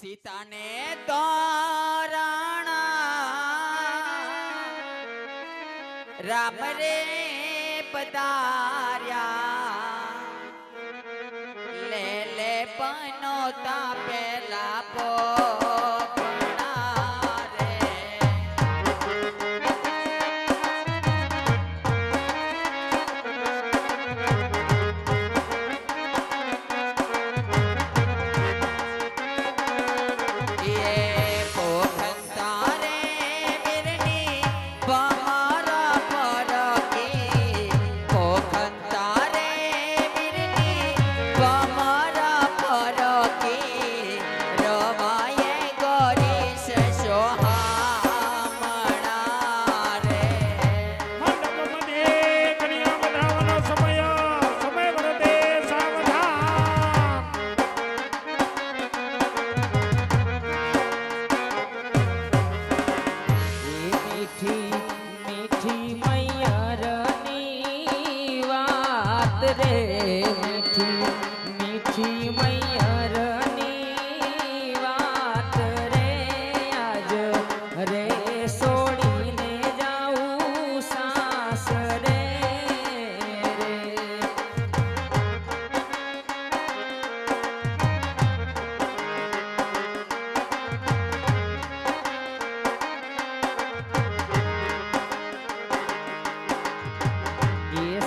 સીતાને તોરણા રામ રે પધાર્યા લે લે પનોતા પેલા પોપણા રે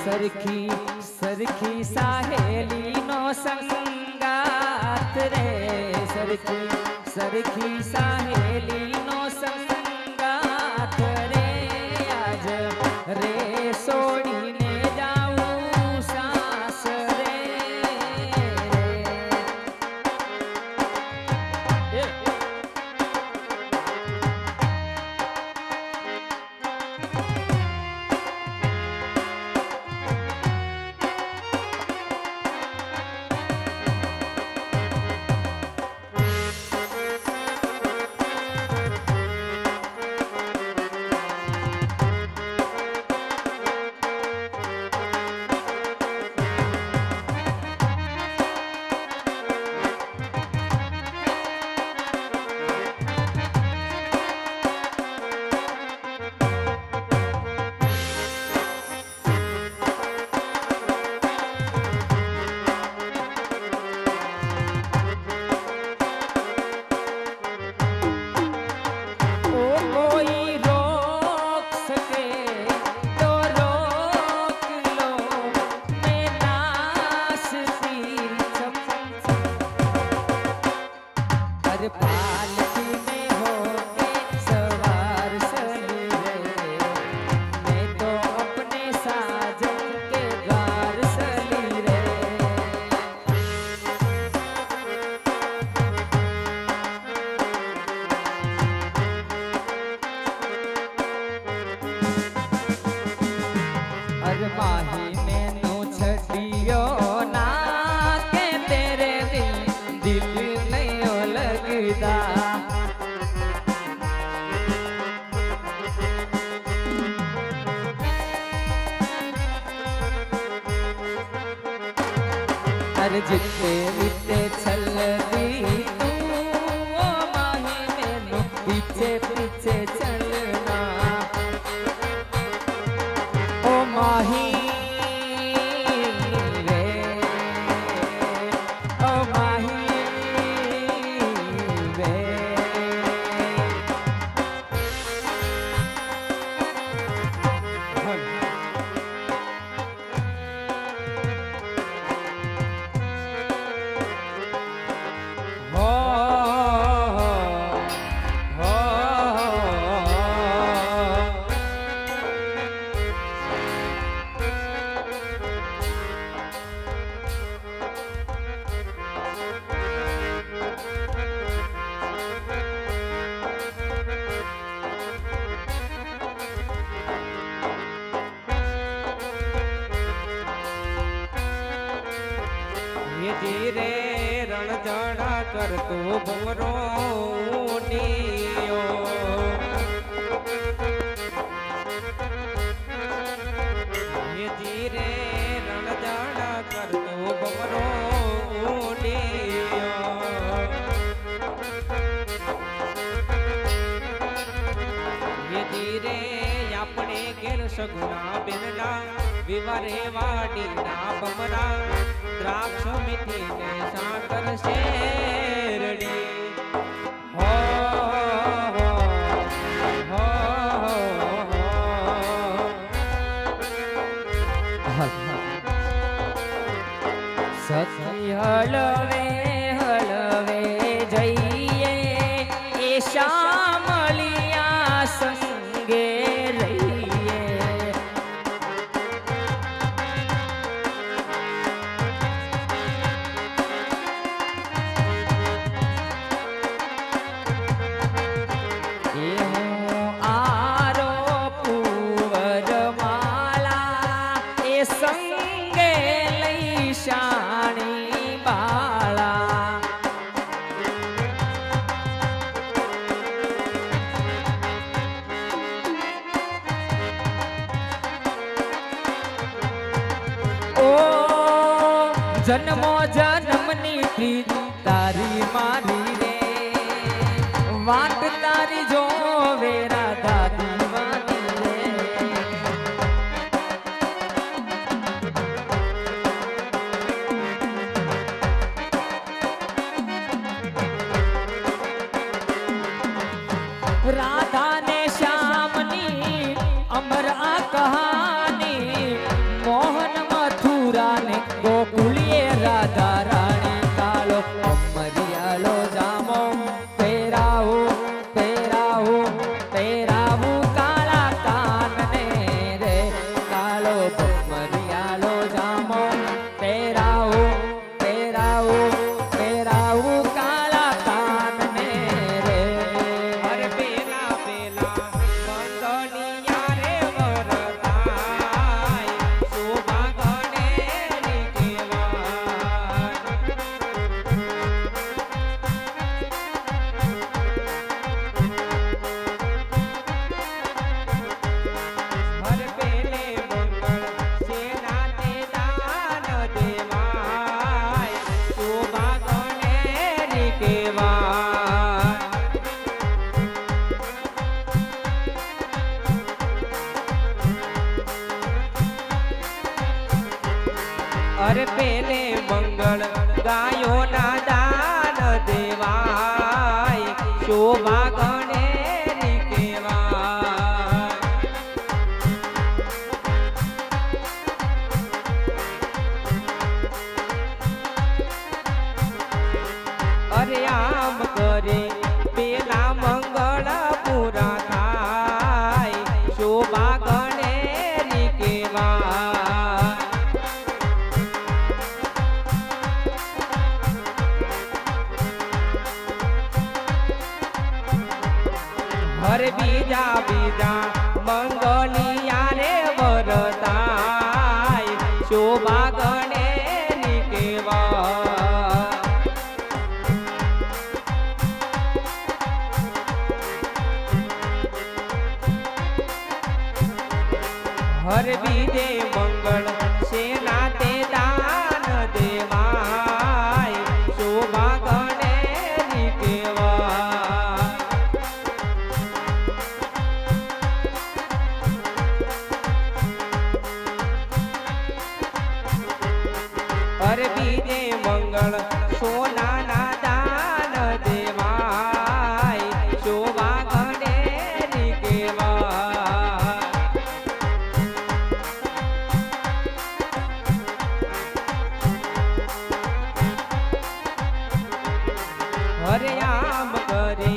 સરખી સરખી સાહેલી નો સંગાત રે સરખી સરખી સાહેલી નો સંગાત રે આજ રે છોડીને જાઉં સાસરે माही मैनू छड़ियो ना के तेरे दिल नहीं लगदा अरे जिते बीते चलती तू ओ माही मैनू पीछे पीछे चलना ओ माही रे ओ माही रे ધીરે રણજણા કરતો ભમરો નીયો ધીરે રણજણા કરતો ભમરો નીયો સગુણા બેનના વિવારે વાડીના બમરા દ્રાક્ષ મીઠીને સાકર શેરડી હો હો હો સખી હળવે હળવે જઈએ એ શામળિયા સંગે રહીએ એ હું આરો પુવર માલા એ સંગે લઈ શાણી બાળા ઓ જન્મો જન્મની પ્રીત તારી મારી રે વાત તારી જો વેરા દાદી મારી રે રાધા ને શ્યામની અમર આ કહાની મોહન મથુરા ને ગોકુળીએ રાધા રાણી કાળો અમરિયાલો જામો પહેરાવું પહેરાવું પહેરાવું કાળા કાન ને રે કાળો અમરિયાલો જામો પહેરાવું પહેરાવું પહેરાવું કાળા કાન ને રે અરે પેલા પેલા મંગળિયા રે વરતાય શોભા ગણેરી કેવાય હર પેલે મંગળ સેનાને દાન દેવાય શોભા ગણેરી કેવાય અરે પેલે મંગળ ગાયોના દાન દેવાય શોભા ગણેરી કેવાય અરે આમ કરે પેલા મંગળ પૂરા થાય શોભા ગણેરી કેવાય હરે બીજા બીજા મંગલિયા રે વરતાય શોભા ગણેરી કેવાય હર બીજે મંગળ સેના તે દાન દેવાય શોભા ગણેરી કેવાય હર બીજે મંગળ સોનાના દાન દેવાય શોભા ગણેરી કેવાય હરે આમ કરે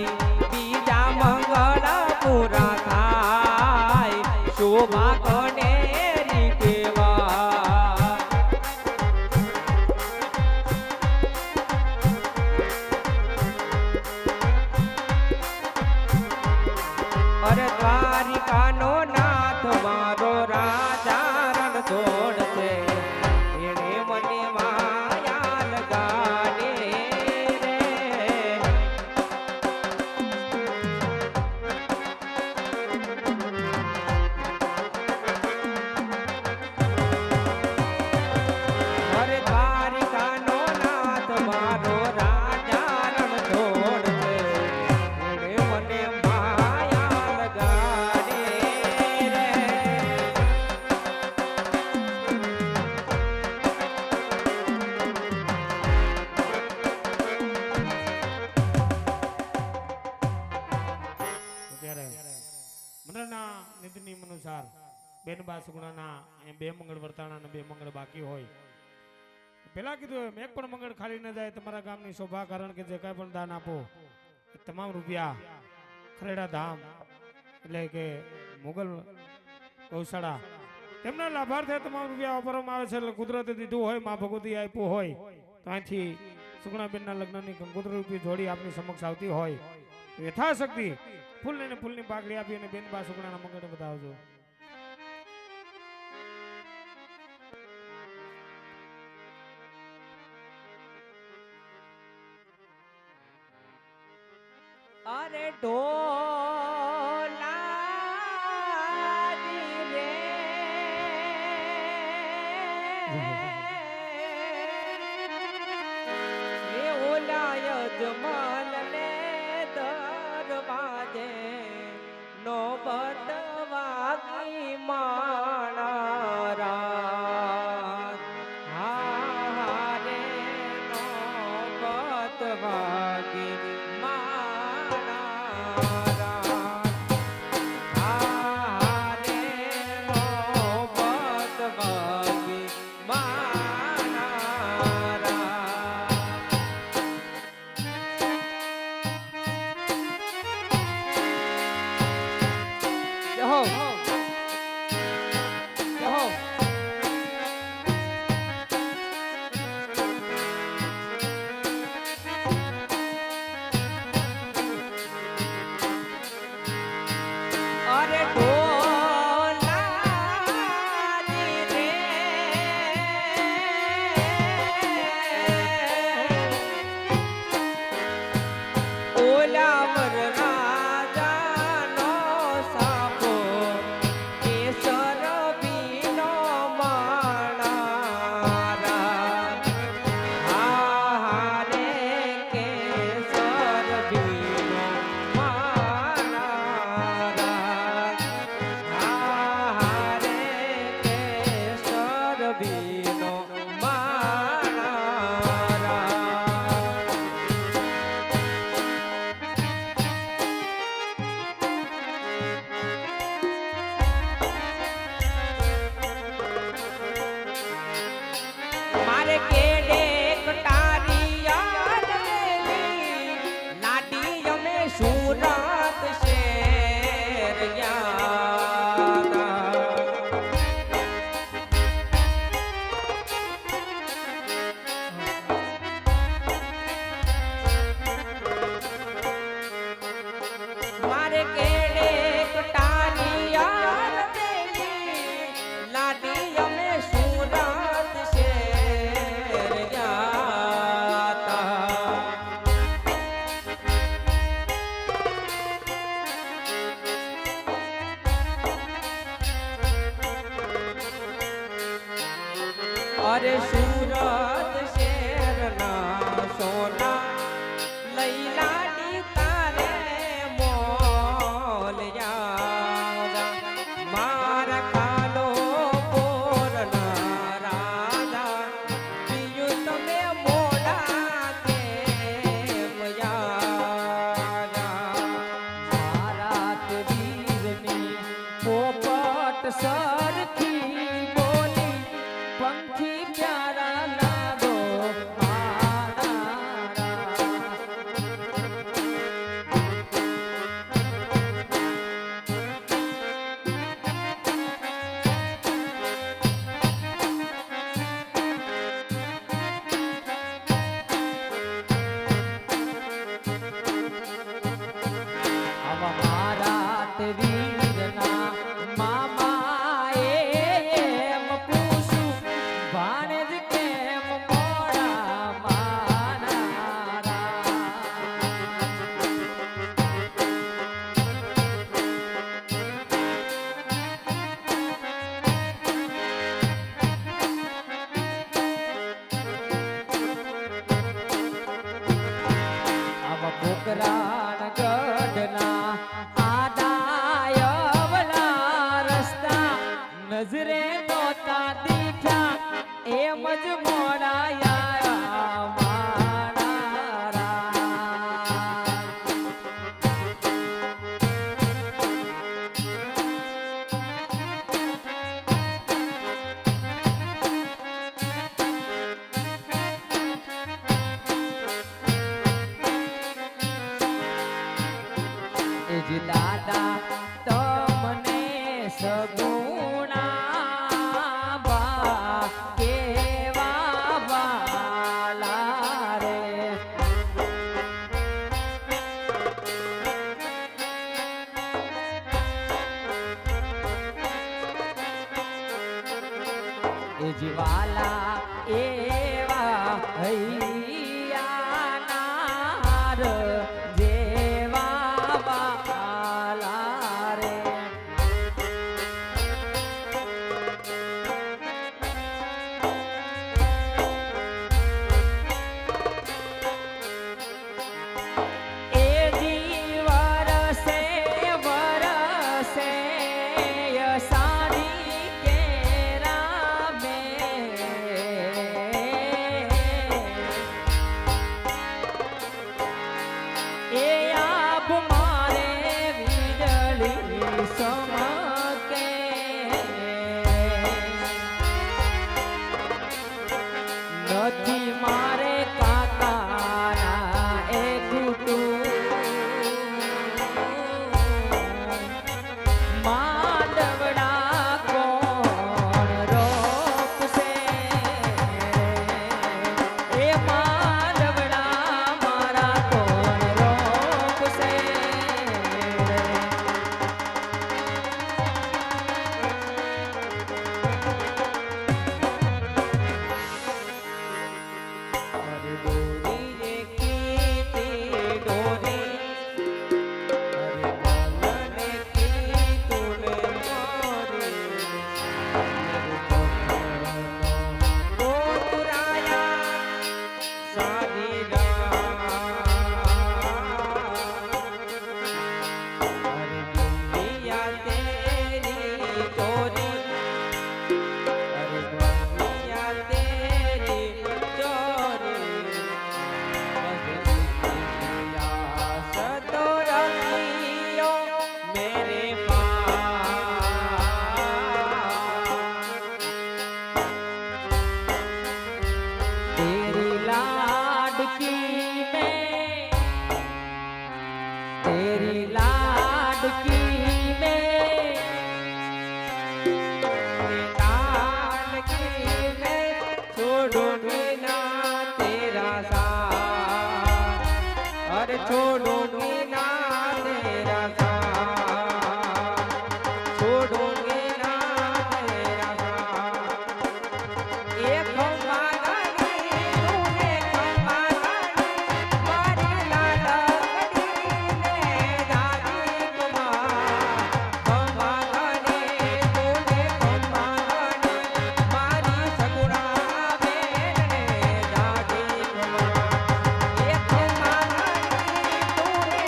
બીજા મંગળ પૂરા થાય શોભા ગણેરી કેવાય અરે દ્વારિકાનો નાથ મારો રાજા રણછોડ છે એણે મને માયા લગાડે રે અરે દ્વારિકાનો નાથ મારો રાજા રણછોડ છે એણે મને માયા લગાડે બેન બા સુગુણાના બે મંગળ વર્તાણા અને બે મંગળ બાકી હોય. પેલા કીધું એમ એક પણ મંગળ ખાલી ન જાય તમારા ગામની શોભા, કારણ કે જે કાંઈ પણ દાન આપો એ તમામ રૂપિયા ખરેડા ધામ એટલે કે મુગલ ગૌશાળા તેમના લાભાર્થે તમામ રૂપિયા વાપરવામાં આવે છે. એટલે કુદરતે દીધું હોય, મા ભગવતી આપ્યું હોય તો અહીંથી સુગુણાબેનના લગ્નની કંકોત્રી રૂપી જોડી આપની સમક્ષ આવતી હોય તો યથાશક્તિ ફૂલ ને ફૂલની પાઘડી આપી અને બેન બા સુગુણાના મંગળને બતાવજો. અરે ઢોલાજી રે એ ઓલાય જમાલ ને દરવાજે નોબત વાગી માણા રાત. હા રે નોબત વાગી અરે સુરત શેરના સોના લઈ લાડી તારે મોલ યારા મારા કાલો પોરના રાજા પિયું તમે મોડા કેમ યારા મારા તે વીરની પોપટ સરખી બોલી પંખી પ્યારા લાગો આવા મારા તે વીરના મામા એમ પૂછું ભાણેજ કેમ મોડા માનારા આવા પોકરાણ ગઢના આડાયવલા રસ્તા નજરે નોતા દીઠા એમ જ મોડા યારા માણારા જ દાદા તમને સગુણા બા કેવા વાલા રે એ જીવાલા એવા હૈયા નાર જેવા વાલા રે એ જી વરસે વરસે સાડી કેરા મે એ આબ મારે વીજળી સમકે નથી મારે કાકાના એ માંડવડા કોણ રોપશે એ માંડવડા મારા કોણ રોપશે અરે ડોરી રે કીતી ડોરી અરે મને કીધું ને મોરી मेरे तेरी लाडकी में तेरी लाडकी में लाडकी में छोड़ूंगी ना तेरा साथ अरे छोड़ूंगी ना तेरा साथ छोड़ूंगी ना तेरा साथ एक मांगनी तूने मांगनी मारी लाडकी ने दादी कुमार मांगनी तूने मांगनी मारी सगुना बेन ने दादी कुमार एक मांगनी तूने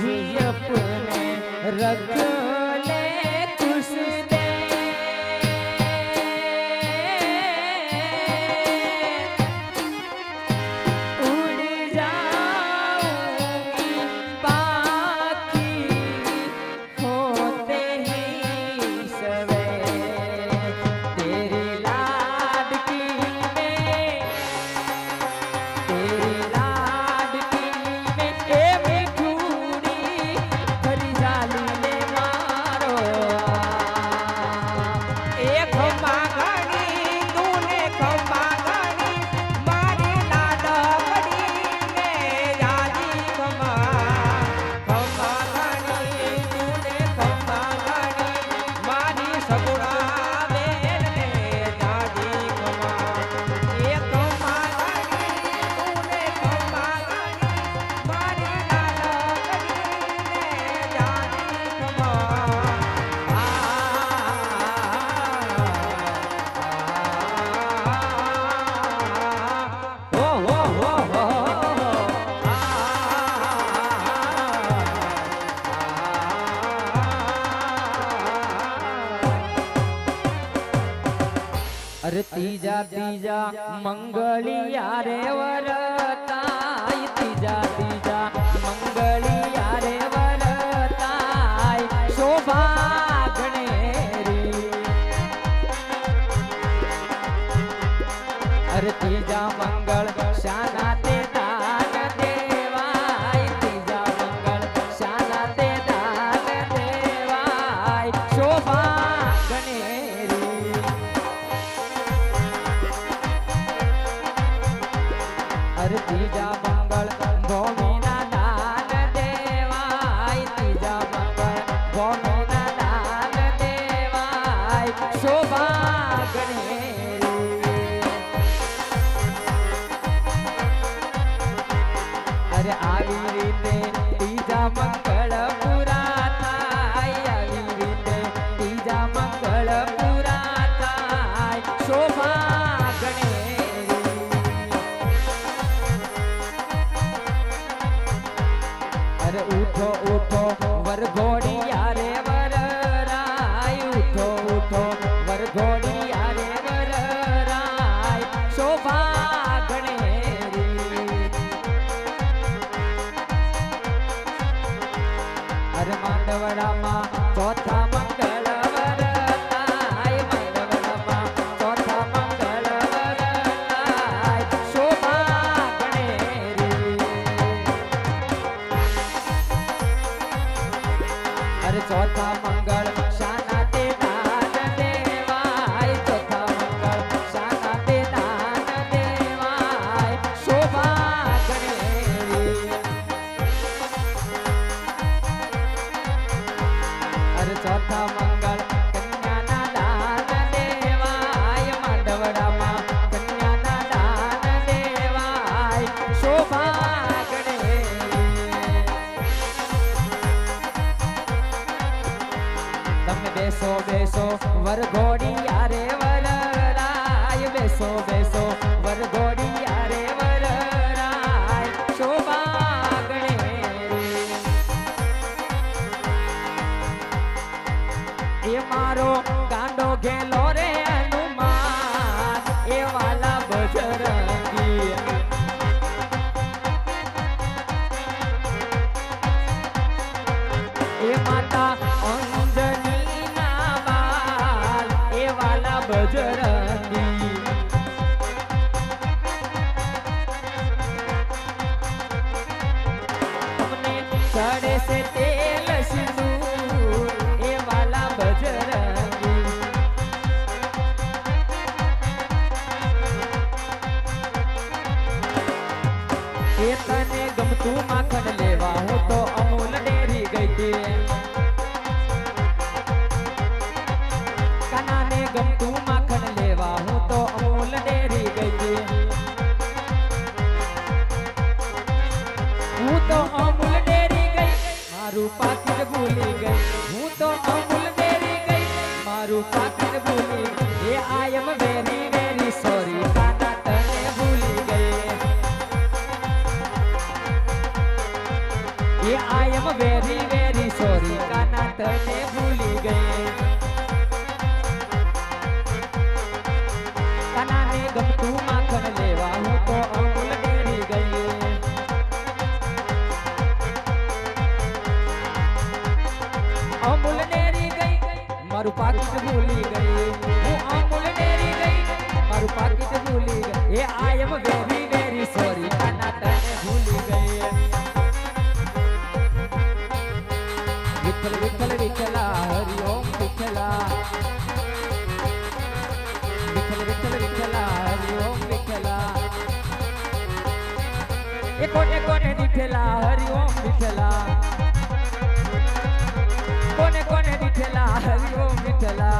ही अपने रख ले खुश दे उड़ जाऊंगी बाकी होते ही सवेरे तेरी लाडकी में तेरी लाडकी में ए मिठूरी ત્રીજા મંગળિયા રે વરતાય ત્રીજા મંગળિયા રે વરતાય શોભા ગણેરી અરે ત્રીજા મંગળ શાના તે દાન દેવાય ત્રીજા મંગળ શાના તે દાન દેવાય શોભા ગણેરી અરે ત્રીજા મંગળ ભૂમિના દાન દેવાય ત્રીજા મંગળ ભૂમિના દાન દેવાય શોભા ગણેરી અરે આવી રીતે ત્રીજા મંગળ પૂરા થાય આવી રીતે ત્રીજા મંગળ પૂરા થાય શોભા ગણેરી અરે ઉઠો ઉઠો વરઘોડિયા રે વરરાય ઉઠો ઉઠો વરઘોડિયા રે વરરાય શોભા ગણેરી અરે માંડવડામાં ચોથા મંગળ વરતાય માંડવડામાં ચોથા મંગળ વરતાય શોભા ગણેરી અરે ચોથા મંગળ શાના તે દાન દેવાય ચોથા મંગળ શાના તે દાન દેવાય શોભા ગણેરી અરે ચોથા મંગળ કન્યાના દાન દેવાય માંડવડામાં કન્યાના દાન દેવાય શોભા ગણેરી તમે બેસો બેસો વરઘોડિયા રે વરરાય બેસો બેસો વરઘોડિયા રે વરરાય શોભા ગણેરી એ મારો ગાંડો ઘેલો રે હનુમાન એ વાલા બજરંગી એ માતા અંજની ના બાલ એ વાલા બજરંગી તમને ચડે છે તેલ સિંદૂર એ વાલા બજરંગી એ તને ગમતું માખણ લેવા હું તો અમૂલ ડેરી ગઈ હતી કાનાને ગમતું માખણ લેવા હું તો અમૂલ ડેરી ગઈ હતી હું તો અમૂલ ડેરી ગઈ મારું પાકીટ ભૂલી ગઈ હું તો અમૂલ ડેરી ગઈ મારું પાકીટ ભૂલી ગઈ એ આઈ એમ વેરી વેરી સોરી કાના તને ભૂલી ગઈ એ આઈ એમ વેરી વેરી સોરી કાના તને ભૂલી ગઈ કાનાને ગમતું માખણ લેવા હું તો અમૂલ ડેરી ગઈ અમૂલ ડેરી ગઈ મારું પાકીટ ભૂલી ગઈ હું અમૂલ ડેરી ગઈ મારું પાકીટ ભૂલી ગઈ એ આઈ એમ વેરી વેરી સોરી કાના તને ભૂલી ગઈ વિઠ્ઠલ વિઠ્ઠલ વિઠ્ઠલા હરિ ઓમ વિઠ્ઠલા વિઠ્ઠલ વિઠ્ઠલ વિઠ્ઠલા હરિ ઓમ વિઠ્ઠલા એ કોને કોને વિઠ્ઠલા હરિ ઓમ વિઠ્ઠલા કોને કોને વિઠ્ઠલા હરિ ઓમ વિઠ્ઠલા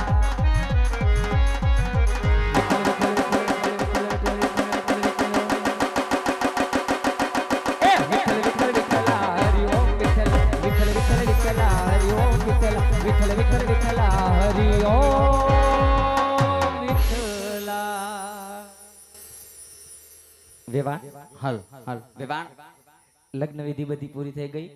વેવાણ હાલ હાલ વેવાણ લગ્ન વિધિ બધી પૂરી થઈ ગઈ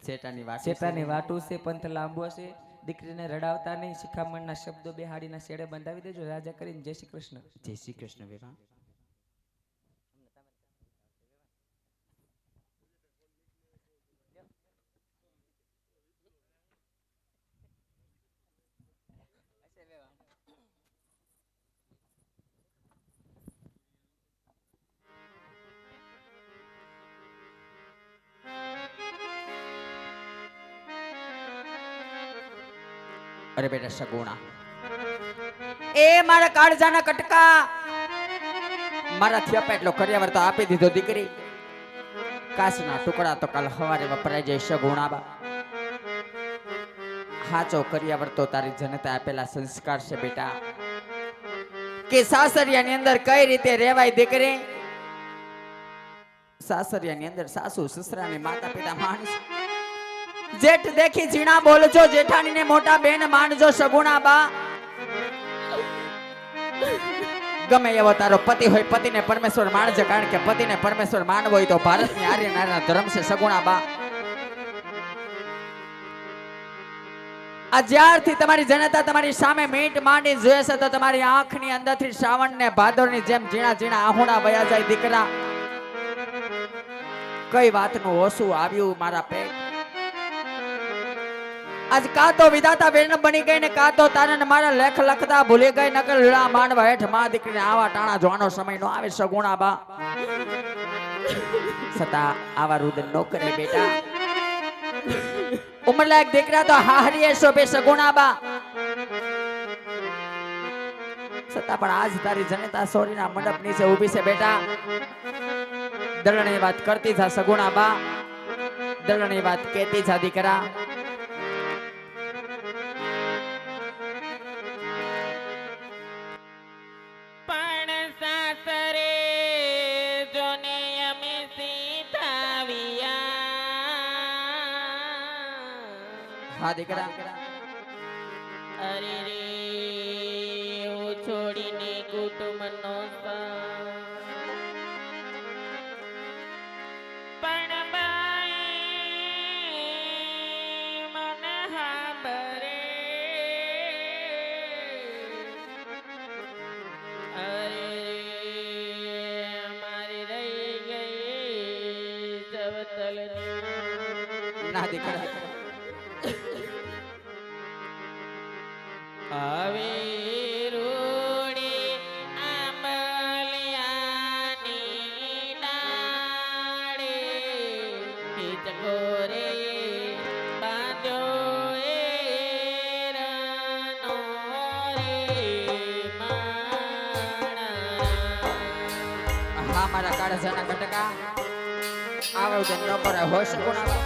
શેટાની વાત શેતાની વાટું છે પંથ લાંબો છે દીકરીને રડાવતા નહીં, શિખામણના શબ્દો બેહાડીના શેડે બંધાવી દેજો. રાજા કરીને જય શ્રી કૃષ્ણ. જય શ્રી કૃષ્ણ વેવાણ. અરે બેટા સગુણા, એ મારા કાળજાના કટકા, મારા થયા એટલો કર્યાવર તો આપી દીધો દીકરી. કાચના ટુકડા તો કાલ સવારે વપરાઈ જાય સગુણાબા. હાચો કર્યાવર તો તારી જનતા આપેલા સંસ્કાર છે બેટા, કે સાસરિયાની અંદર કઈ રીતે રહેવાય દીકરી. સાસરિયાની અંદર સાસુ સસરાને માતા પિતા માણસ, જેઠ દેખી જીણા બોલજો, જેઠાણીને મોટા બેન માનજો સગુણાબા. ગમે એવો તારો પતિ હોય, પતિને પરમેશ્વર માનજે, કારણ કે પતિને પરમેશ્વર માનવો હોય તો ભારતની આર્ય નારીના ધર્મ છે સગુણાબા. આ જ્યારથી તમારી જનતા તમારી સામે મીટ માંડી જોયે છે તો તમારી આંખની અંદરથી શ્રાવણ ને ભાદરની જેમ ઝીણા ઝીણા આહુડા વયા જાય દીકરા. કઈ વાતનું ઓછું આવ્યું મારા પેટ. આજ કા તો વિધાતા બેન બની ગઈ ને કા તો તારને મારા લેખ લખતા ભૂલી ગઈ. નકર લીલા માંડવા હેઠ માં દીકરીને આવા ટાણા જોવાનો સમય નો આવે સગુણાબા. છતાં આવા રુદન નો કરે બેટા. ઉંમરલાયક દીકરા તો હાહરીએ શોભે સગુણાબા. છતાં પણ આજ તારી જનતા સોરીના મંડપ નીચે ઊભી છે બેટા. દળણી વાત કરતી જા સગુણાબા, દળણી વાત કહેતી જા દીકરા. હા દીકરા. અરે રે હું છોડીને કુટુંબનો પણ બાઈ મન હાબરે. અરે રે મારી રહી ગઈ સવતલ. ના દીકરા, હવે રૂડી આંબલિયાની ડાળે હિચકોરે બાંધ્યો એ રનો રે માણા. હા મારા કાળજાના કટકા, આવો તો ન પર હોય સગુણાબા.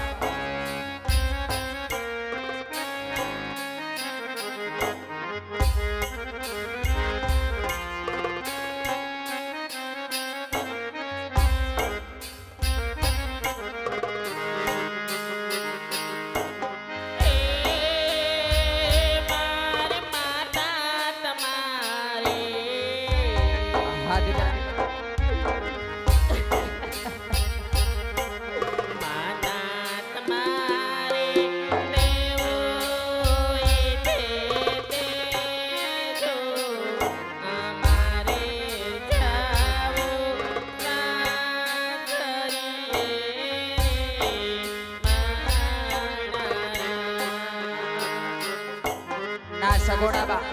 સગુણાબા,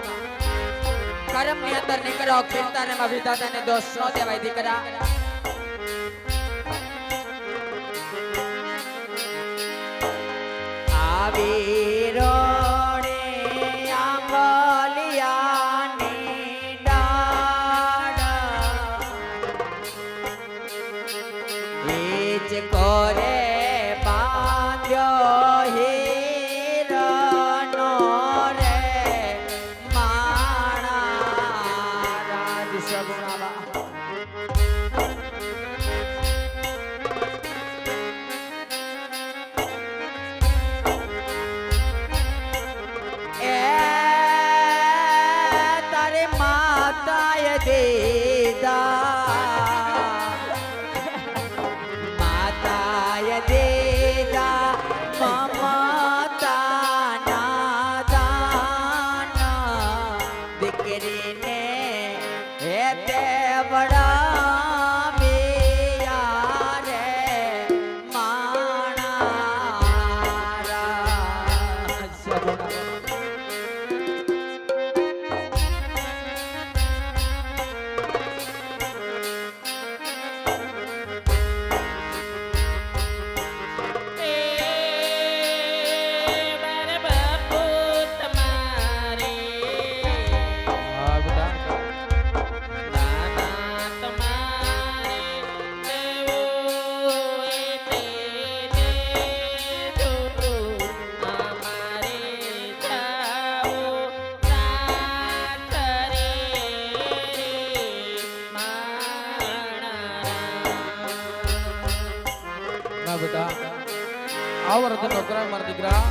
કર્મની અંદર નીકળો, કીર્તન માં વિધાતાને દોષ ન દેવાય દીકરા. આવી રોડે આંબલિયાની ડાળ એ જ કોરે બાંધ્યો હીરનો રે માણા. રાજ સગુણાબા. માતાય દેદા મમતા નાદા બેટા આ વરત નો કરાય મારા દીકરા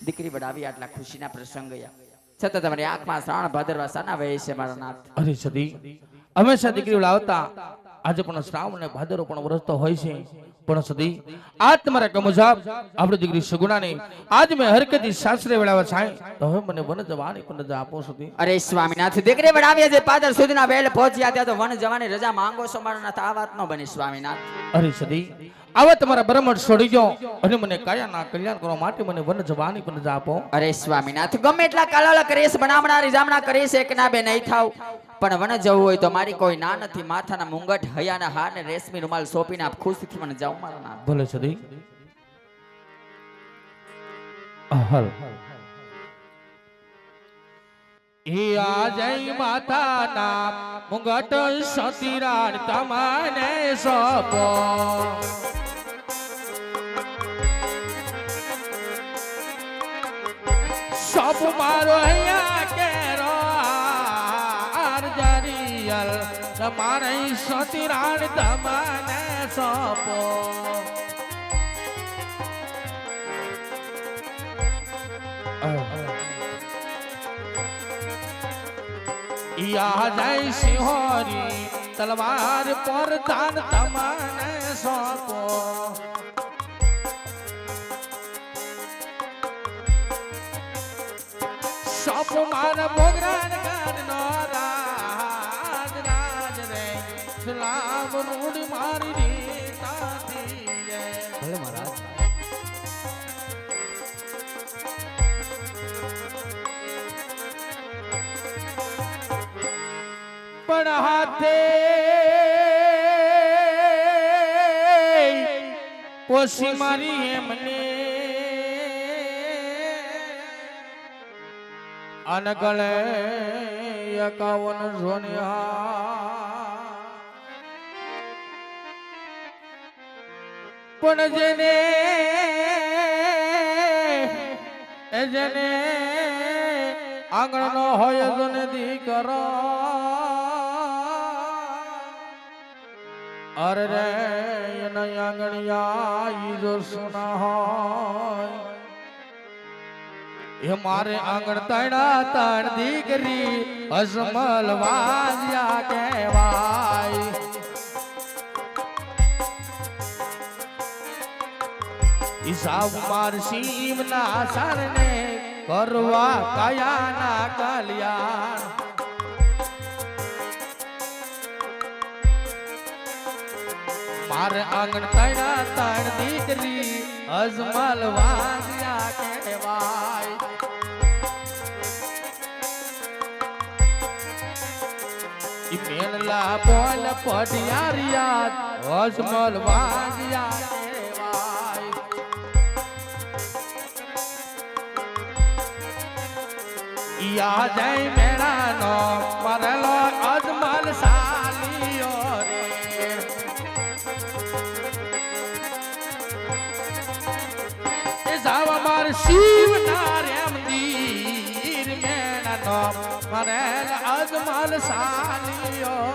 દીકરી બડાવી આટલા ખુશીના પ્રસંગ છતાં તમારી આંખમાં શ્રાવણ ભાદરવા સાના વહે છે મારા નાથ? અરે સદી હંમેશા દીકરી લાવતા આજે પણ શ્રાવણ ને ભાદરો પણ વરસતો હોય છે પણ સદી આજ તમારા કમોજાબ આપણી દીકરી સગુણાને આજ મેં હરકતી સાસરે વેળાવા છાય તો હવે મને વન જવાની પણ રજા આપો સદી. અરે સ્વામીનાથ, દીકરી બડાવી જે પાદર સુધીના વેલ પહોંચ્યા ત્યાં તો વન જવાની રજા માંગો છો મારા નાથ? આ વાત ન બની સ્વામીનાથ. અરે સદી આવા તમારા બ્રહ્મણ છોડી ગયો અને મને કાયાના કલ્યાણ કરવા માટે મને વન જવાની પણ રજા આપો. અરે સ્વામીનાથ, ગમે એટલા કાલાલા કરીશ, બનામણારી જામણા કરીશ, એક ના બે નહીં થાવ, પણ વન જવું હોય તો મારી કોઈ ના નથી. માથાના મુંગટ, હૈયાના હાર ને રેશમી રૂમાલ સોંપીને આપ ખુશીથી મને જાવ મારા નાથ. ભલે સદી. હલ એ આ જય માતાના મુગટ સતીરાણ તમને સોંપો સોપ મારો અહીંયા કેરો આરજરિયલ તમારે સતીરાણ તમને સોંપો યા જય સિંહોરી તલવાર પર દાન તમને સોંપો સોપ મારા મોગરાન ગાનનો રાજ રાજ રે સલામ રૂડ મારી રીતાથી રે ભલે મહારાજ પણ હાથે પોસી મારી એમને અનગળે 51 સોનિયા પણ જેને આંગણનો હોય જને દીકરો અરે રે એના આંગણિયા ઈ જો સુના હોય એ મારે આંગણ તણા તણ દીકરી અજમલ વાજ્યા કહેવાય હિસાબ માર શિવના સરને કરવા કયાના કલ્યાણ મારે આંગણ તણા તણ દીકરી અજમલ વાજ્યા કહેવાય ઈ મેનલા બોલ પડિયારિયા અજમલ વાજ્યા કહેવાય યા જય મેળાનો મરલો અજમલ સાલિયો રે જાવા માર શિવ નારેમ દીર મેળાનો મરેલ અજમલ સાલિયો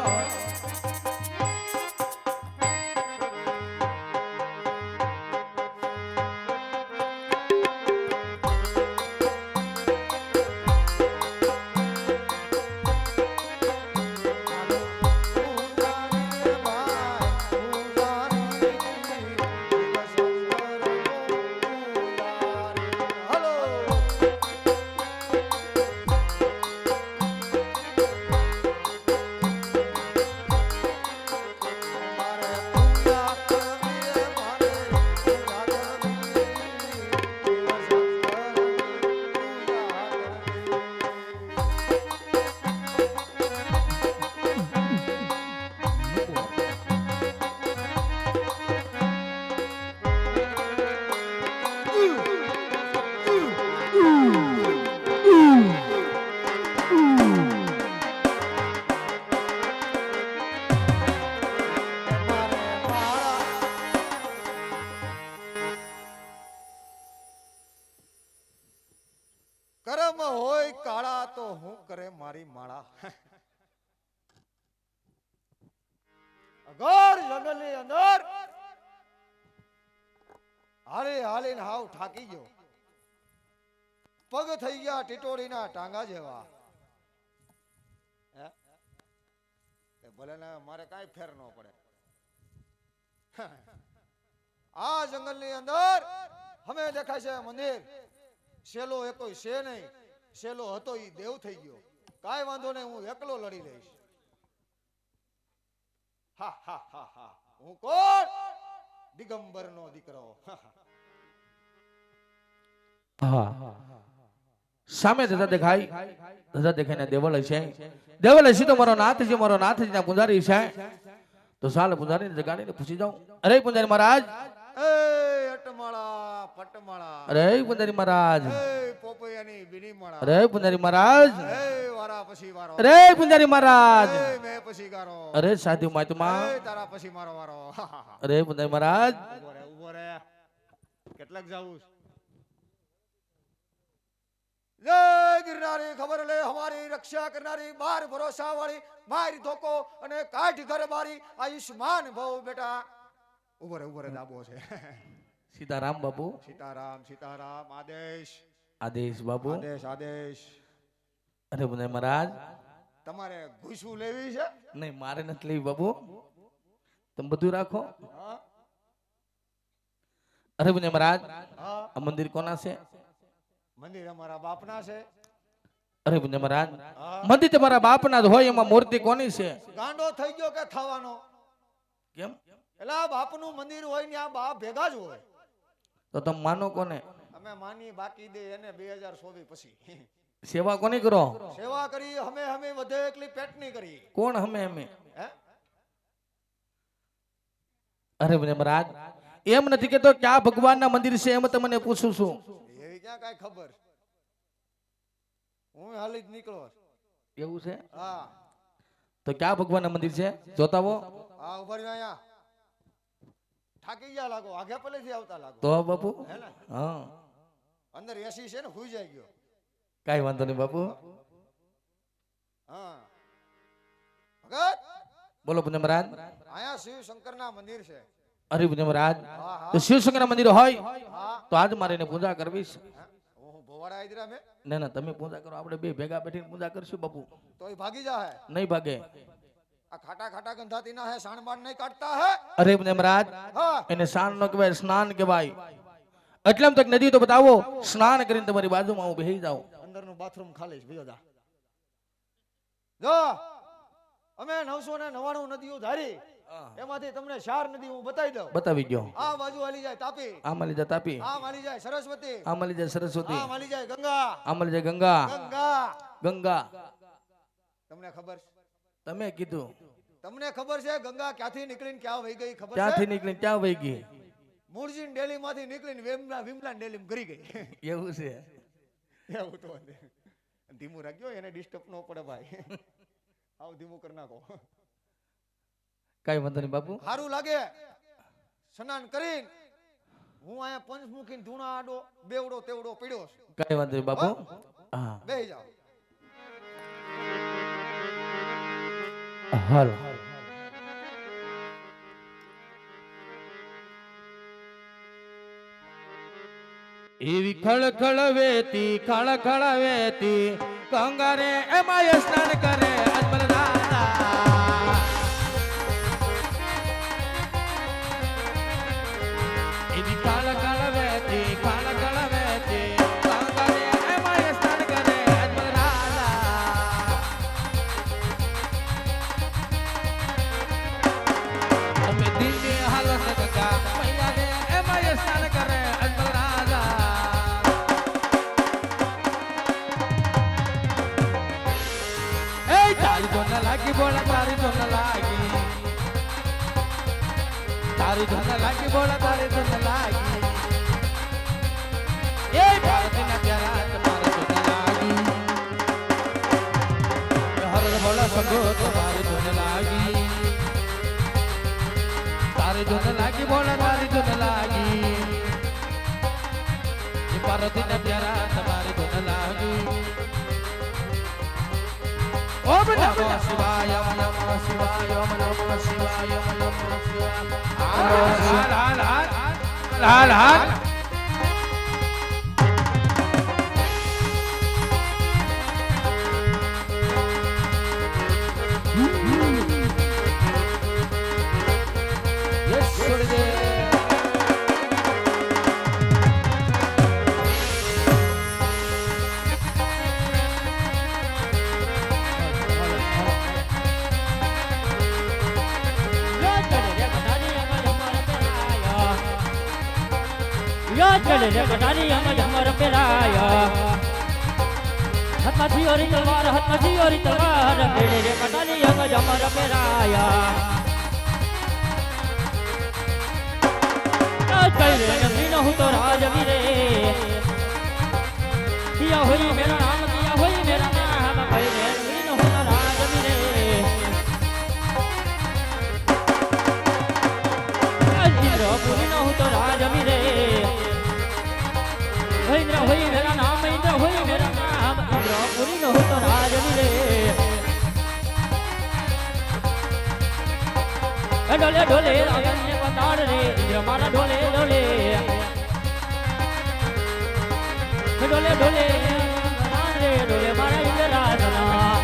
કરમ હોય કાળા તો હું કરે મારી માળા અગર જંગલની અંદર હાલે હાલીને હાવ થાકી ગયો પગ થઈ ગયા ટીટોડીના ટાંગા જેવા ભલે ને મારે કાંઈ ફેર ન પડે આ જંગલની અંદર અમે દેખાય છે મંદિર શેલો એકોય છે નહીં શેલો હતો ઈ દેવ થઈ ગયો કાંઈ વાંધો નહીં હું એકલો લડી લઈશ હા હા હા હા હું કોણ દિગંબર નો દીકરો હા સામે દાદા દેખાય દાદા દેખાઈને દેવલ છે દેવલ છે તો મારો નાથજી ના પૂજારી છે તો સાલ પૂજારી જગાડીને પૂછી જાઉં અરે પૂજારી મહારાજ એ અટમાળા પટમાળા અરે પૂજારી મહારાજ એ પોપૈયાની બીની માળા અરે પૂજારી મહારાજ એ વારા પછી વારો અરે પૂંજારી મહારાજ એ મેં પછી ગારો અરે સાધુ મહાત્મા એ તારા પછી મારો વારો અરે પૂંજારી મહારાજ ઉભો રે કેટલાક જાવું છે? જય ગિરનારી ખબર લે હમારી રક્ષા કરનારી બાર ભરોસા વાળી મારી ધોકો અને કાઠ ઘર મારી આયુષ્માન ભવ બેટા ઉભો રે દાબો છે સીતારામ બાપુ સીતારામ આદેશ આદેશ બાપુ આદેશ અરે પૂંજારી મહારાજ તમારે ઘૂસું લેવી છે નહીં મારે નથી લેવી બાપુ તમે બધું રાખો હા અરે પૂંજારી મહારાજ હા આ મંદિર કોના છે મંદિર અમારા બાપના છે અરે પૂંજારી મહારાજ હા મંદિર તમારા બાપના જ હોય એમાં મૂર્તિ કોની છે ગાંડો થઈ ગયો કે થવાનો કેમ એટલે આ બાપનું મંદિર હોય ને આ બાપ ભેગા જ હોય તો તમે માનો કોને અમે માની બાકી દે એને 2024 પછી સેવા કોની કરો સેવા કરી અમે વધે એકલી પેટની કરી કોણ અમે હે અરે પૂંજારી મહારાજ એમ નથી કેતો કે આ ભગવાનના મંદિર છે એમ તમને પૂછું છું એવી ક્યાં કાંઈ ખબર હું હાલી જ નીકળો એવું છે હા તો ક્યાં ભગવાનના મંદિર છે જોતાવો હા ઉભા રહ્યો અહીંયા થાકી ગયા લાગો આગે પેલેથી આવતા લાગો તો બાપુ હે ને હા અંદર એસી છે ને હુઈ જાય ગયો કાઈ વાંધો નહીં બાપુ હા ભગત બોલો પૂંજારી મહારાજ અહીંયા શિવ શંકરના મંદિર છે અરે પૂંજારી મહારાજ હા તો હા શિવશંકરના મંદિર હોય હા તો આજ મારે એને પૂજા કરવી છે હું ભોવાડા આદરા મે ના ના તમે પૂજા કરો આપણે બે ભેગા બેઠીને પૂજા કરશું બાપુ તોય ભાગી જા હે નહીં ભાગે આ ખાટા ખાટા ગંધાતી ના હે સાણબાણ નહીં કાઢતા હે અરે પૂંજારી મહારાજ હા એને સ્નાન નો કહેવાય સ્નાન કહેવાય એટલામાં તક નદી તો બતાવો સ્નાન કરીને તમારી બાજુમાં હું બેસી જાઉં અંદરનું બાથરૂમ ખાલી છે ભયો જા જો અમે 999 નદીઓ ધારી એમાંથી તમને 4 નદી હું બતાવી દઉં બતાવી ગયો આ બાજુ હાલી જાય તાપી આમાં લીધા તાપી આ હાલી જાય સરસ્વતી આમાં લીધા સરસ્વતી આ હાલી જાય ગંગા આમાં લીધા ગંગા ગંગા ગંગા તમને ખબર છે તમે કીધું તમને ખબર છે ગંગા ક્યાંથી નીકળીને ક્યાં વહી ગઈ ખબર ત્યાંથી છે નીકળીને ત્યાં વહી ગઈ મૂળજી ડેલી માંથી નીકળીને વિમલા ડેલી ગરી ગઈ એવું છે એવું તો ધીમું રાખજો એને ડિસ્ટર્બ ન પડે ભાઈ આવ ધીમું કરી નાખો કઈ વાંધો નહીં બાપુ સારું લાગે સ્નાન કરીને હું અહીંયા પંચમુખી ધૂણા આડો બેવડો તેવડો પડ્યો છું કઈ વાંધો નહીં બાપુ હા બેહી જાઓ હાલ એવી ખળખળ વેતી ખળખળ વેતી કંગારે એમાં સ્નાન કરે અજમલ દાદા એવી ખળખળ વેતી ખળખળ વેતી કંગારે એમાં સ્નાન કરે અજમલ દાદા તમે દિલની હાલત ગંગા મૈયાને એમાં સ્નાન કરે અજમલ દાદા તારી ધોન લાગી બોલા તારી ધોન લાગી તારી ધોન લાગી બોલા તારી ધોન લાગી એ ભારતના પ્યારા તમારી ધોન લાગી હર બોલા સંગો તમારી ધોન લાગી તારી ધોન લાગી બોલા તારી ધોન લાગી એ ભારતના પ્યારા તમારી ધોન લાગી ઓમ નમઃ શિવાય ઓમ નમઃ શિવાય ઓમ નમઃ શિવાય ઓમ નમઃ શિવાય હાલ હાલ યસ છોડ દે ચડે રે કટારી અમર પેરાયા હાથમાંથી ઓરી તલવાર હાથમાંથી ઓરી તલવાર ચડે રે કટારી અમર પેરાયા કઈ રે નસીનો હું તો રાજવી રે किया हुई मेरा नाम किया हुई मेरा नाम भाई रे नसीनो ડોલે ડોલે રાવણને પતાડ રે ઇન્દ્ર મારા ડોલે ડોલે ડોલે ડોલે પતાડ રે ડોલે મારા ઇન્દ્રાસના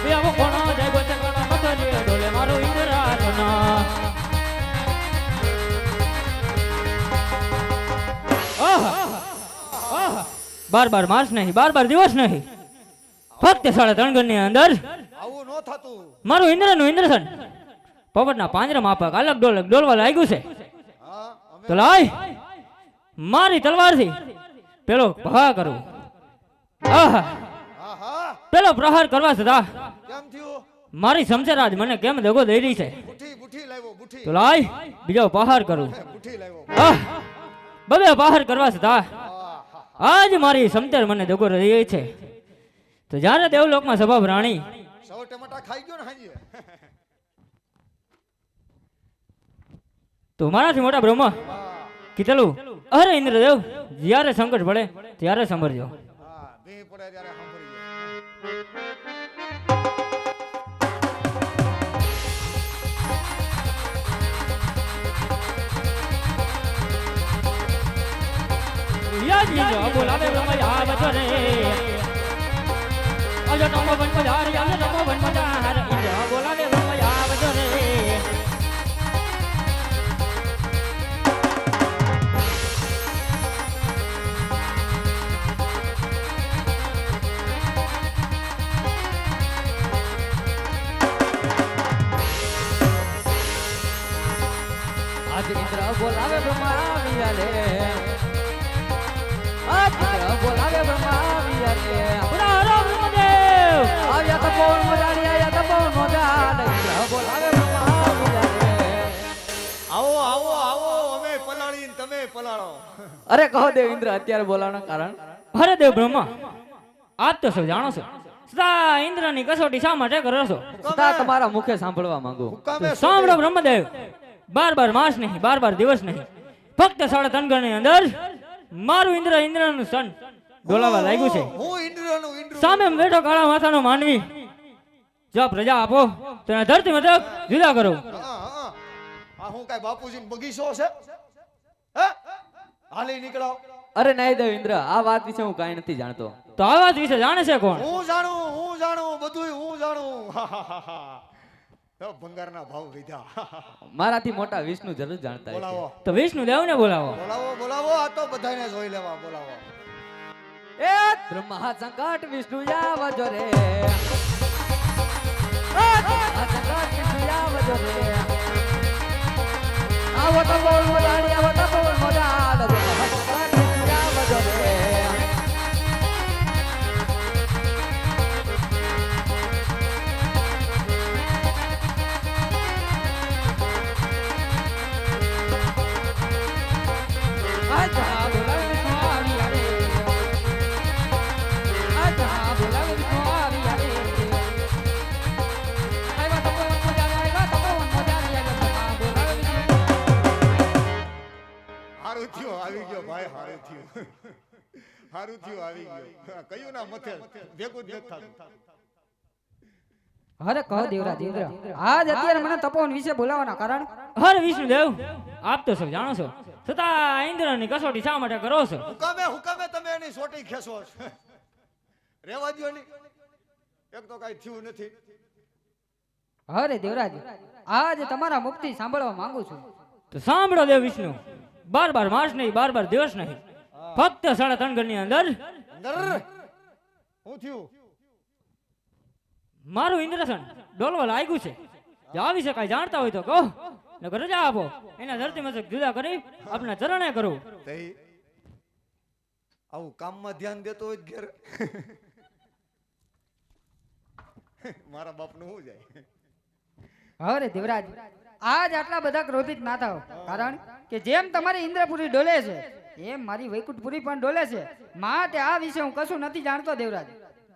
બેવો કોનો જય ગોતે કોનો મત રે ડોલે મારો ઇન્દ્રાસના બાર બાર માસ નહીં બાર બાર દિવસ નહીં ફક્ત 3.5 ની અંદર આવું નો થતું. મારું ઇન્દ્રનું ઇન્દ્રસન પવનના પાંજરામાં પાક અલગ ડોલક ડોલવા લાગ્યું છે હા અમે તો લાય મારી તલવારથી પેલો ભા કરું આહા હા હા પેલો પ્રહાર કરવા છતાં કેમ થયું? મારી સમસેરાજ મને કેમ દગો દઈ રહી છે બુઠી બુઠી લાવ્યો બુઠી તો લાય બીજો પહાર કરું બુઠી લાવ્યો. આહ બબે પહાર કરવા છતાં હા આજ મારી સમતેર મને દગો દઈ રહી છે તો જ્યારે દેવલોકમાં સભા રાણી સૌ ટમાટા ખાઈ ગયો ને હાજી. તો મારાથી મોટા બ્રહ્મ કીધેલું અરે ઇન્દ્રદેવ જ્યારે સંકટ પડે ત્યારે સંભળજો હા ભી પડે ત્યારે સાંભળી યાદ ઇન્દ્ર બોલાવે બ્રહ્મ આવજો રે અજો નમો વન મજારી અજો નમો વન મજાર ઇન્દ્ર બોલાવે બ્રહ્મ આવજો રે આજ ઇન્દ્ર બોલાવે બ્રહ્મ આવ્યા રે આજ ઇન્દ્ર બોલાવે બ્રહ્મ આવ્યા રે પુરારો બ્રહ્મદેવ આવ્યા તપોવન મજારી આવ્યા તપોવન મજાર ઇન્દ્ર બોલાવે બ્રહ્મ આવ્યા રે આવો આવો આવો અમે પલાળી ને તમે પલાળો. અરે કહો દેવ ઇન્દ્ર અત્યારે બોલાવવાનું કારણ અરે દેવ બ્રહ્મા આપ તો સૌ જાણો છો સદા ઇન્દ્રની કસોટી શા માટે કરો છો છતાં તમારા મુખે સાંભળવા માંગુ હુકામે સાંભળો બ્રહ્મદેવ બાર બાર માસ નહીં બાર બાર દિવસ નહીં ફક્ત 3.5 ની અંદર મારું ઇન્દ્રનું સન ડોલાવા લાગ્યું છે હું ઇન્દ્રનું ઇન્દ્ર સામે બેઠો કાળા માથાનો માનવી જો પ્રજા આપો તેને ધરતી મતક જુદા કરો હા હા આ હું કાઈ બાપુજી બગીચો છે હે હાલી નીકળો. અરે નહીં દેવ ઇન્દ્ર આ વાત વિશે હું કાંઈ નથી જાણતો તો આ વાત વિશે જાણે છે કોણ હું જાણું બધુંય હું જાણું. તો ભંગારના ભાવ લીધા. મારાથી મોટા વિષ્ણુ જરૂર જાણતા હશે. બોલાવો તો વિષ્ણુ દેવને બોલાવો બોલાવો બોલાવો આ તો બધાને જોઈ લેવા બોલાવો. એ બ્રહ્મા સંકટ વિષ્ણુ આવજો રે બ્રહ્મા સંકટ વિષ્ણુ આવજો રે આવો તો બોલ મોજાડી આવો તો બોલ મોજાડ બ્રહ્મા સંકટ વિષ્ણુ આવજો રે આજા બોલાવે વિષ્ણુ આવ્યા રે આજા બોલાવે વિષ્ણુ આવ્યા રે આવ્યા તો બોલ મોજાડી આવ્યા તો બોલ મોજાડી આવ્યા બોલાવે વિષ્ણુ હારું થયું આવી ગયો ભાઈ હારું થયું આવી ગયો. કયું ના મથે ભેગું જ નથી થતું. અરે કહો દેવરાજ ઇન્દ્ર આજ અત્યારે મને તપોવન વિશે બોલાવવાના કારણ હર વિષ્ણુદેવ આપ તો સૌ જાણો છો છતાં ઇન્દ્રની કસોટી શા માટે કરો છો હુકામે તમે એની સોટી ખેંચો છો. રેવા દ્યો ની એક તો કાઈ થયું નથી. અરે દેવરાજ આજ તમારા મુખથી સાંભળવા માંગુ છું તો સાંભળો દેવ વિષ્ણુ બાર બાર માસ નહીં બાર બાર દિવસ નહીં ફક્ત 3.5 ની અંદર અંદર હું થયું મારું ઇન્દ્રસન ડોલવા લાગ્યું છે જો આ વિશે કાંઈ જાણતા હોય તો કહો નકર રજા આપો એના ધરતી મસ્તક જુદા કરી આપના ચરણે કરું તઈ આવું કામમાં ધ્યાન દેતો હોય ઘેર મારા બાપનું શું જાય. અરે દેવરાજ આજ આટલા બધા ક્રોધિત ના થાવ કારણ કે જેમ તમારી ઇન્દ્રપુરી ડોલે છે એમ મારી વૈકુંઠપુરી પણ ડોલે છે માટે આ વિશે હું કશું નથી જાણતો દેવરાજ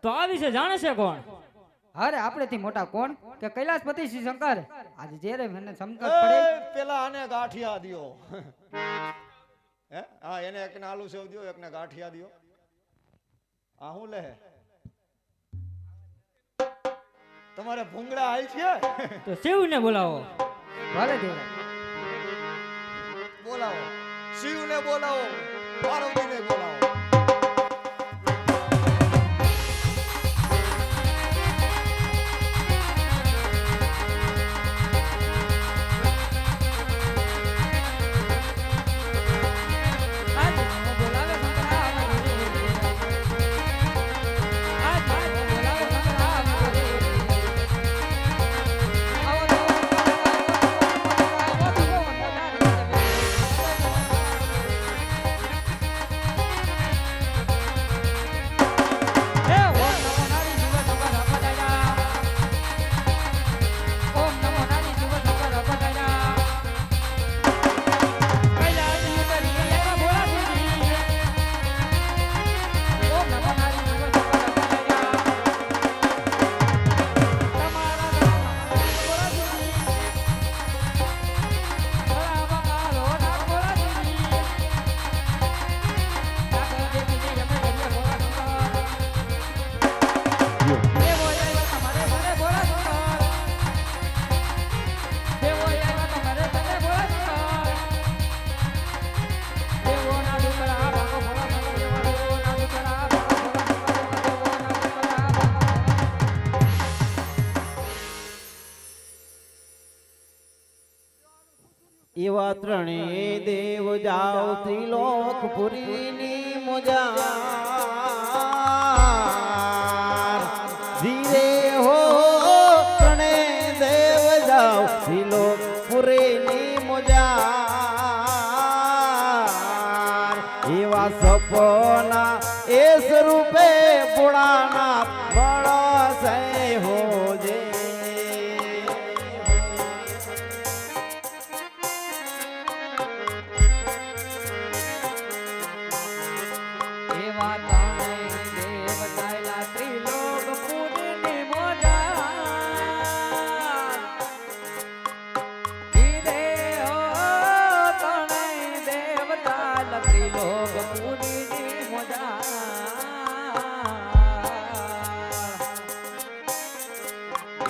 તો આ વિશે જાણે છે કોણ અરે આપણેથી મોટા કોણ કે કૈલાસપતિ શ્રી શંકર આજે જ્યારે મને સંકટ પડે પેલા આને ગાંઠિયા દ્યો. હે હા એને એકને આલુ સેવ દ્યો એકને ગાંઠિયા દ્યો. આ હું લે તમારે ભૂંગળા હાલ છે તો શિવને બોલાવો. ભલે દેવરાજ. બોલાવો શિવને બોલાવો પાર્વતીને બોલાવો એવા ત્રણેય દેવ જાઓ ત્રિલોકપુરીની મોજા ધીરે હો ત્રણેય દેવ જાઓ ત્રિલોકપુરીની મોજા એવા સપના એ સ્વરૂપે પુરાના બળસે હોજે એવા ત્રણેય દેવ ગાયલા ત્રિલોકપુરીની મોજા. ધીરે હો ત્રણેય દેવ ગાયલા ત્રિલોકપુરીની મોજા.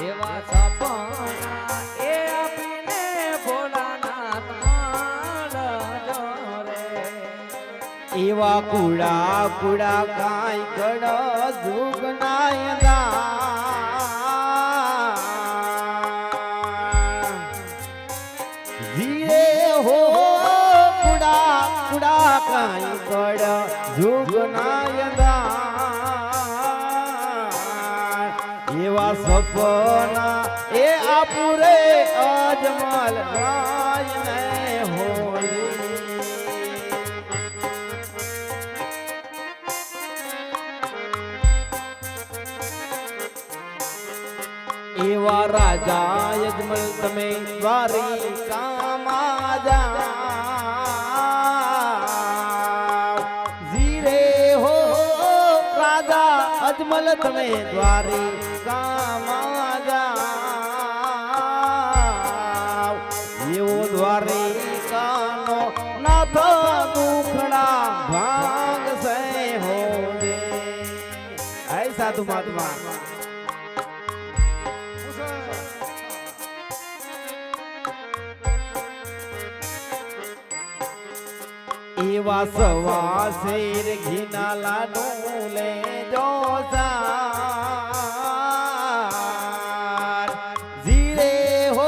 એવા સપના એ આપીને ભોળાનાથ માળજો રે. એવા કુડા કુડા કાંઈ કડ જુગનાય ધીરે હો કુડા કુડા કાંઈ કડ જુગનાય એવા સપના એ આપુરે અજમલ રાય ને હોલી એવા રાજા યજમલ તમે દ્વારિકામાં જાઓ ધીરે હો રાજા અજમલ તમે દ્વારિકામાં જાઓ એવો દ્વારિકાનો નાથ દુખડા ભાંગ સે હો દે હે સાધુ મહાત્મા એવા સવા શેર ઘીના લાડુ લે જોસાર ધીરે હો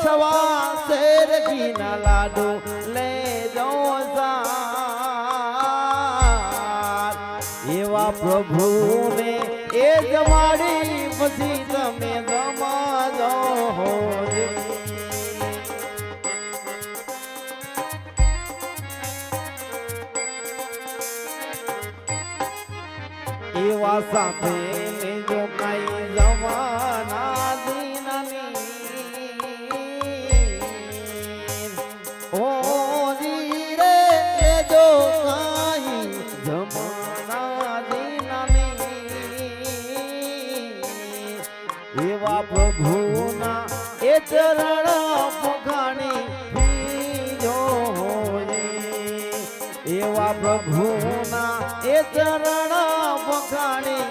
સવા શેર ઘીના લાડુ લે જોસાર એવા પ્રભુને એ જમાડી પછી તમે જમાજો હોજે એવા સાથે લેજો કઈ જમાના દીનની ઓ ધીરે લેજો કઈ જમાના દીનની એવા પ્રભુના એ ચરણ પખાણી પીજો એવા પ્રભુના એ ચરણ પખાણી